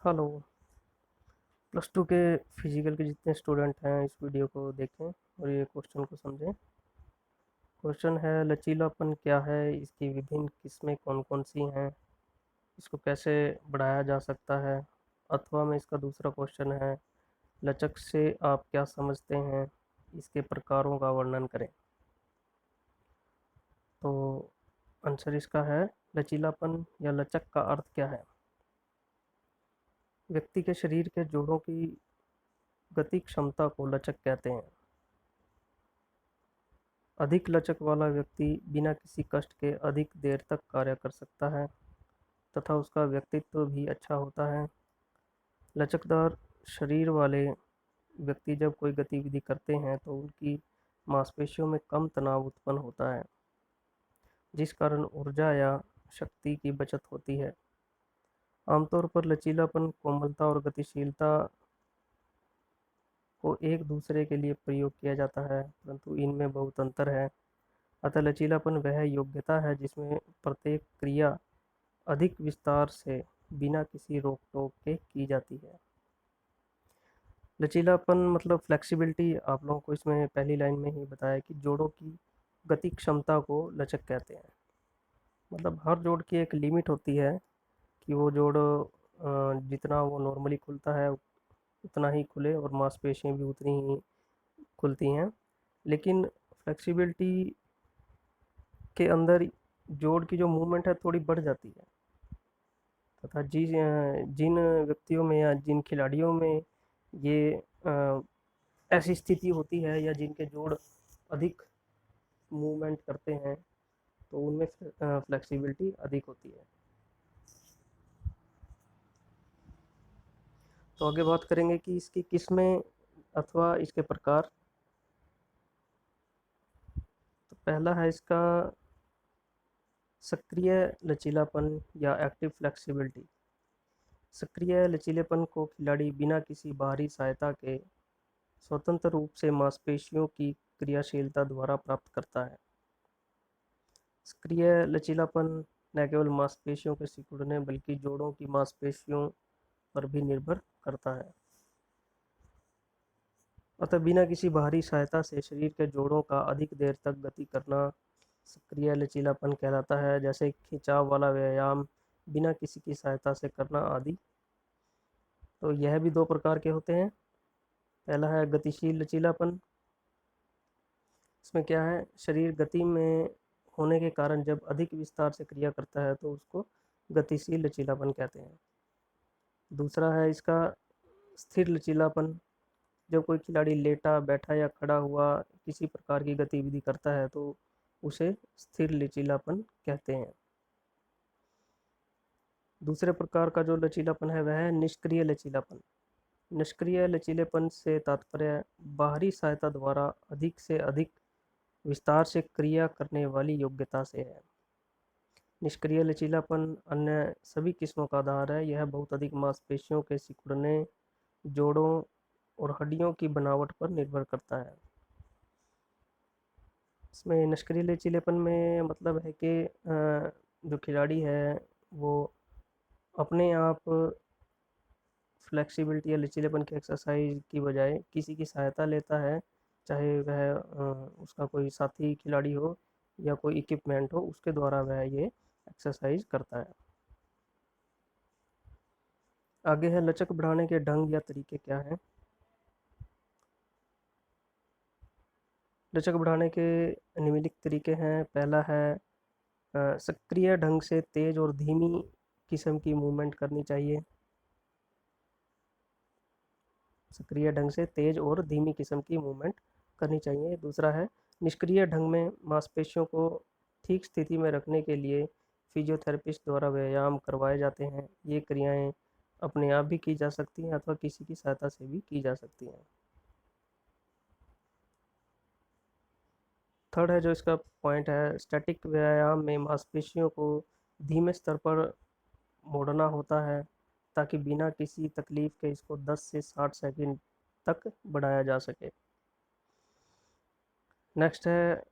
Hello. Plus two के physical के जितने स्टूडेंट हैं इस वीडियो को देखें और ये क्वेश्चन को समझें। क्वेश्चन है, लचीलापन क्या है, इसकी विभिन्न किस्में कौन कौन सी हैं, इसको कैसे बढ़ाया जा सकता है। अथवा में इसका दूसरा क्वेश्चन है, लचक से आप क्या समझते हैं, इसके प्रकारों का वर्णन करें। तो आंसर इसका है, लचीलापन या लचक का अर्थ क्या है। व्यक्ति के शरीर के जोड़ों की गति क्षमता को लचक कहते हैं। अधिक लचक वाला व्यक्ति बिना किसी कष्ट के अधिक देर तक कार्य कर सकता है तथा उसका व्यक्तित्व भी अच्छा होता है। लचकदार शरीर वाले व्यक्ति जब कोई गतिविधि करते हैं तो उनकी मांसपेशियों में कम तनाव उत्पन्न होता है, जिस कारण ऊर्जा या शक्ति की बचत होती है। आमतौर पर लचीलापन कोमलता और गतिशीलता को एक दूसरे के लिए प्रयोग किया जाता है, परंतु इनमें बहुत अंतर है। अतः लचीलापन वह योग्यता है जिसमें प्रत्येक क्रिया अधिक विस्तार से बिना किसी रोक टोक के की जाती है। लचीलापन मतलब फ्लेक्सिबिलिटी। आप लोगों को इसमें पहली लाइन में ही बताया कि जोड़ों की गति क्षमता को लचक कहते हैं। मतलब हर जोड़ की एक लिमिट होती है कि वो जोड़ जितना वो नॉर्मली खुलता है उतना ही खुले और मांसपेशियाँ भी उतनी ही खुलती हैं। लेकिन फ्लेक्सिबिलिटी के अंदर जोड़ की जो मूवमेंट है थोड़ी बढ़ जाती है तथा जिन व्यक्तियों में या जिन खिलाड़ियों में ये ऐसी स्थिति होती है या जिनके जोड़ अधिक मूवमेंट करते हैं तो उनमें फ्लेक्सिबिलिटी अधिक होती है। तो आगे बात करेंगे कि इसकी किस्में अथवा इसके प्रकार। तो पहला है इसका सक्रिय लचीलापन या एक्टिव फ्लेक्सिबिलिटी। सक्रिय लचीलेपन को खिलाड़ी बिना किसी बाहरी सहायता के स्वतंत्र रूप से मांसपेशियों की क्रियाशीलता द्वारा प्राप्त करता है। सक्रिय लचीलापन न केवल मांसपेशियों के सिकुड़ने बल्कि जोड़ों की मांसपेशियों पर भी निर्भर करता है। अतः बिना किसी बाहरी सहायता से शरीर के जोड़ों का अधिक देर तक गति करना सक्रिय लचीलापन कहलाता है, जैसे खिंचाव वाला व्यायाम बिना किसी की सहायता से करना आदि। तो यह भी दो प्रकार के होते हैं। पहला है गतिशील लचीलापन। इसमें क्या है, शरीर गति में होने के कारण जब अधिक विस्तार से क्रिया करता है तो उसको गतिशील लचीलापन कहते हैं। दूसरा है इसका स्थिर लचीलापन। जब कोई खिलाड़ी लेटा बैठा या खड़ा हुआ किसी प्रकार की गतिविधि करता है तो उसे स्थिर लचीलापन कहते हैं। दूसरे प्रकार का जो लचीलापन है वह है निष्क्रिय लचीलापन। निष्क्रिय लचीलेपन से तात्पर्य बाहरी सहायता द्वारा अधिक से अधिक विस्तार से क्रिया करने वाली योग्यता से है। निष्क्रिय लचीलापन अन्य सभी किस्मों का आधार है। यह बहुत अधिक मांसपेशियों के सिकुड़ने, जोड़ों और हड्डियों की बनावट पर निर्भर करता है। इसमें निष्क्रिय लचीलेपन में मतलब है कि जो खिलाड़ी है वो अपने आप फ्लेक्सिबिलिटी या लचीलेपन की एक्सरसाइज की बजाय किसी की सहायता लेता है, चाहे वह उसका कोई साथी खिलाड़ी हो या कोई इक्विपमेंट हो, उसके द्वारा वह ये एक्सरसाइज करता है। आगे है लचक बढ़ाने के ढंग या तरीके क्या हैं। लचक बढ़ाने के निम्नलिखित तरीके हैं। पहला है सक्रिय ढंग से तेज और धीमी किस्म की मूवमेंट करनी चाहिए। सक्रिय ढंग से तेज और धीमी किस्म की मूवमेंट करनी चाहिए। दूसरा है निष्क्रिय ढंग में मांसपेशियों को ठीक स्थिति में रखने के लिए फिजियोथेरेपिस्ट द्वारा व्यायाम करवाए जाते हैं। ये क्रियाएं अपने आप भी की जा सकती हैं अथवा किसी की सहायता से भी की जा सकती हैं। थर्ड है जो इसका पॉइंट है, स्टैटिक व्यायाम में मांसपेशियों को धीमे स्तर पर मोड़ना होता है ताकि बिना किसी तकलीफ के इसको 10 से 60 सेकंड तक बढ़ाया जा सके। नेक्स्ट है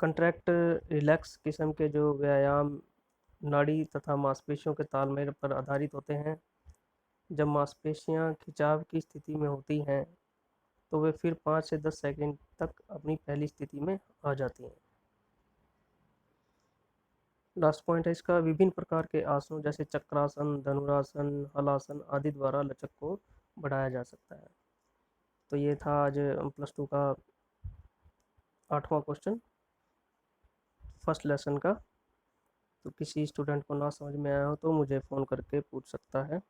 कंट्रैक्ट रिलैक्स किस्म के जो व्यायाम नाड़ी तथा मांसपेशियों के तालमेल पर आधारित होते हैं। जब मांसपेशियां खिंचाव की स्थिति में होती हैं तो वे फिर 5 से 10 सेकंड तक अपनी पहली स्थिति में आ जाती हैं। लास्ट पॉइंट है इसका, विभिन्न प्रकार के आसनों जैसे चक्रासन, धनुरासन, हलासन आदि द्वारा लचक को बढ़ाया जा सकता है। तो ये था आज +2 का 8वां क्वेश्चन फर्स्ट लेसन का। तो किसी स्टूडेंट को ना समझ में आया हो तो मुझे फ़ोन करके पूछ सकता है।